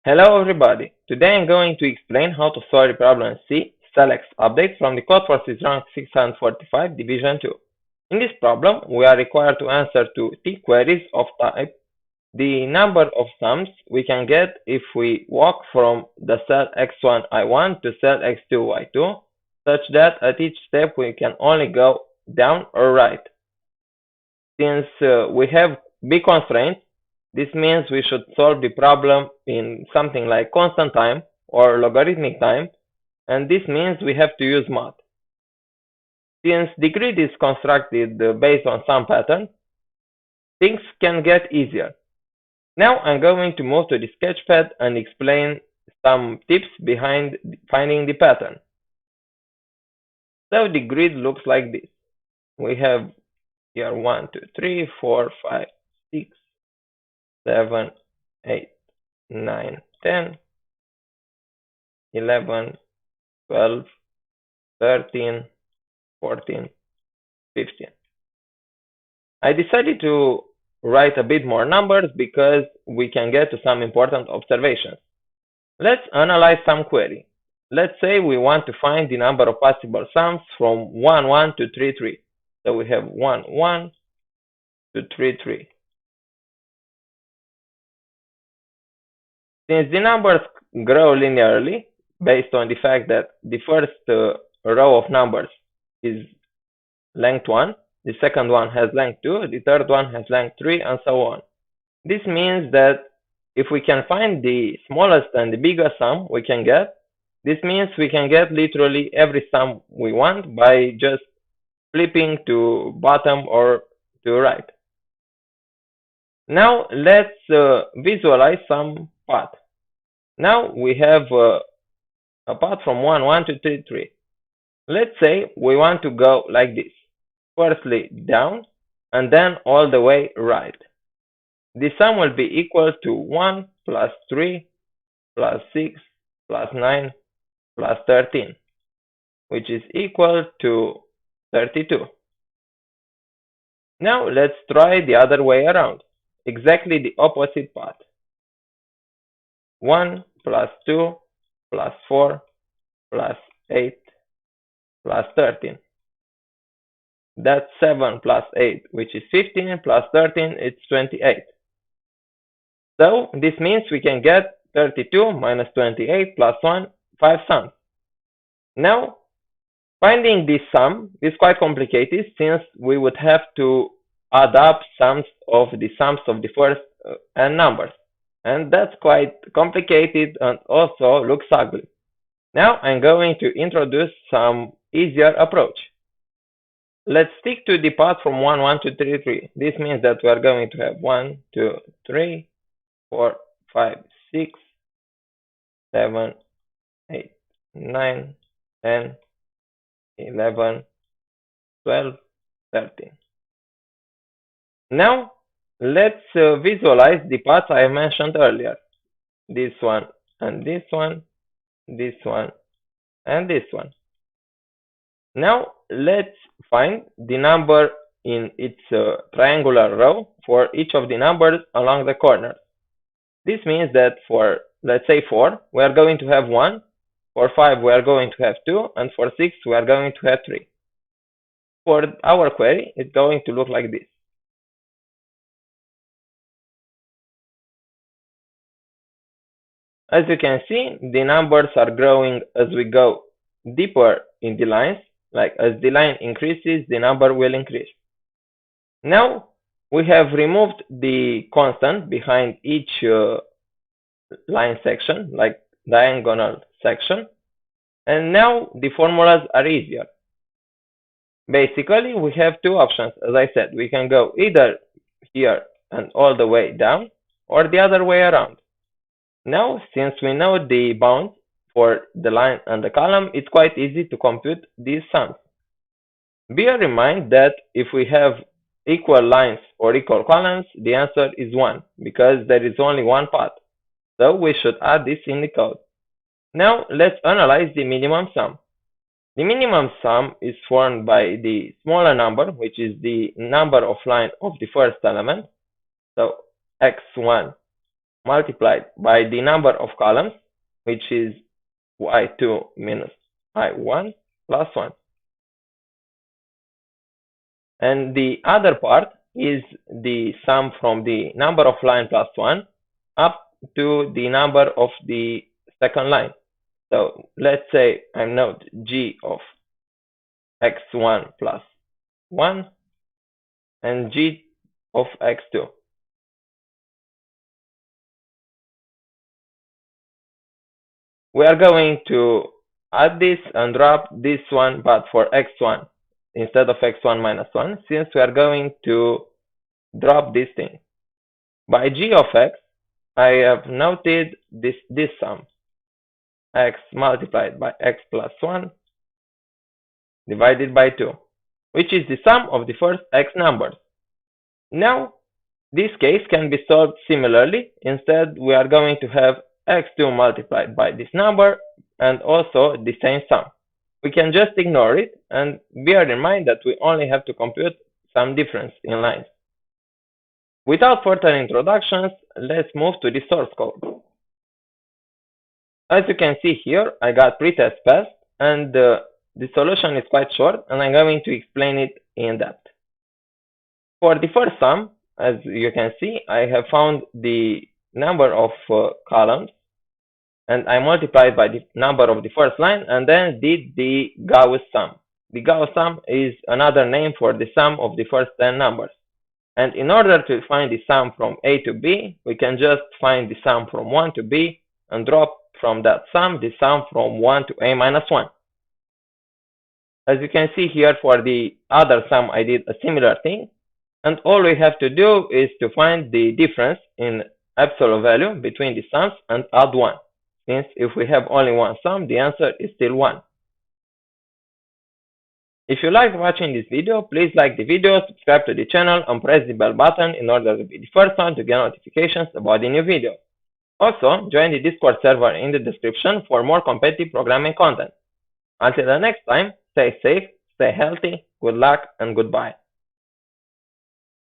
Hello everybody! Today I'm going to explain how to solve the problem C, Celex update from the Codeforces rank 645 division 2. In this problem, we are required to answer to T queries of type the number of sums we can get if we walk from the cell x1 I1 to cell x2 y2, such that at each step we can only go down or right. Since we have big constraints, this means we should solve the problem in something like constant time or logarithmic time, and this means we have to use math. Since the grid is constructed based on some pattern, things can get easier. Now I'm going to move to the sketchpad and explain some tips behind finding the pattern. So the grid looks like this. We have here 1, 2, 3, 4, 5, 6, 7, 8, 9, 10, 11, 12, 13, 14, 15. I decided to write a bit more numbers because we can get to some important observations. Let's analyze some query. Let's say we want to find the number of possible sums from 1, 1 to 3, 3. So we have 1, 1 to 3, 3. Since the numbers grow linearly, based on the fact that the first row of numbers is length 1, the second one has length 2, the third one has length 3, and so on. This means that if we can find the smallest and the biggest sum we can get, this means we can get literally every sum we want by just flipping to bottom or to right. Now let's visualize some path. Now we have a path from 1, 1 to 3, 3. Let's say we want to go like this. Firstly down and then all the way right. The sum will be equal to 1 plus 3 plus 6 plus 9 plus 13, which is equal to 32. Now let's try the other way around, exactly the opposite path. 1 plus 2 plus 4 plus 8 plus 13. That's 7 plus 8, which is 15, plus 13, it's 28. So this means we can get 32 minus 28 plus 1, 5 sums. Now, finding this sum is quite complicated since we would have to add up sums of the first n numbers. And that's quite complicated and also looks ugly. Now I'm going to introduce some easier approach. Let's stick to the path from 1, 1 to 3, 3. This means that we are going to have 1, 2, 3, 4, 5, 6, 7, 8, 9, 10, 11, 12, 13. Now, let's visualize the paths I mentioned earlier. This one, and this one, this one, and this one. Now, let's find the number in its triangular row for each of the numbers along the corner. This means that for, let's say 4, we are going to have 1, for 5 we are going to have 2, and for 6 we are going to have 3. For our query, it's going to look like this. As you can see, the numbers are growing as we go deeper in the lines, like as the line increases, the number will increase. Now, we have removed the constant behind each line section, like diagonal section, and now the formulas are easier. Basically, we have two options. As I said, we can go either here and all the way down, or the other way around. Now, since we know the bounds for the line and the column, it's quite easy to compute these sums. Bear in mind that if we have equal lines or equal columns, the answer is 1, because there is only one path. So we should add this in the code. Now, let's analyze the minimum sum. The minimum sum is formed by the smaller number, which is the number of lines of the first element, so x1 multiplied by the number of columns, which is y2 minus i1 plus 1. And the other part is the sum from the number of line plus 1 up to the number of the second line. So let's say I note g of x1 plus 1 and g of x2. We are going to add this and drop this one, but for x1 instead of x1 minus 1, since we are going to drop this thing. By g of x, I have noted this sum, x multiplied by x plus 1 divided by 2, which is the sum of the first x numbers. Now, this case can be solved similarly. Instead, we are going to have x2 multiplied by this number and also the same sum. We can just ignore it and bear in mind that we only have to compute some difference in lines. Without further introductions, let's move to the source code. As you can see here, I got pretest passed, and the solution is quite short, and I'm going to explain it in depth. For the first sum, as you can see, I have found the number of columns, and I multiplied by the number of the first line, and then did the Gauss sum. The Gauss sum is another name for the sum of the first 10 numbers. And in order to find the sum from A to B, we can just find the sum from 1 to B and drop from that sum the sum from 1 to A minus 1. As you can see here, for the other sum, I did a similar thing. And all we have to do is to find the difference in absolute value between the sums and add 1. Since if we have only one sum, the answer is still 1. If you liked watching this video, please like the video, subscribe to the channel, and press the bell button in order to be the first one to get notifications about the new video. Also, join the Discord server in the description for more competitive programming content. Until the next time, stay safe, stay healthy, good luck, and goodbye.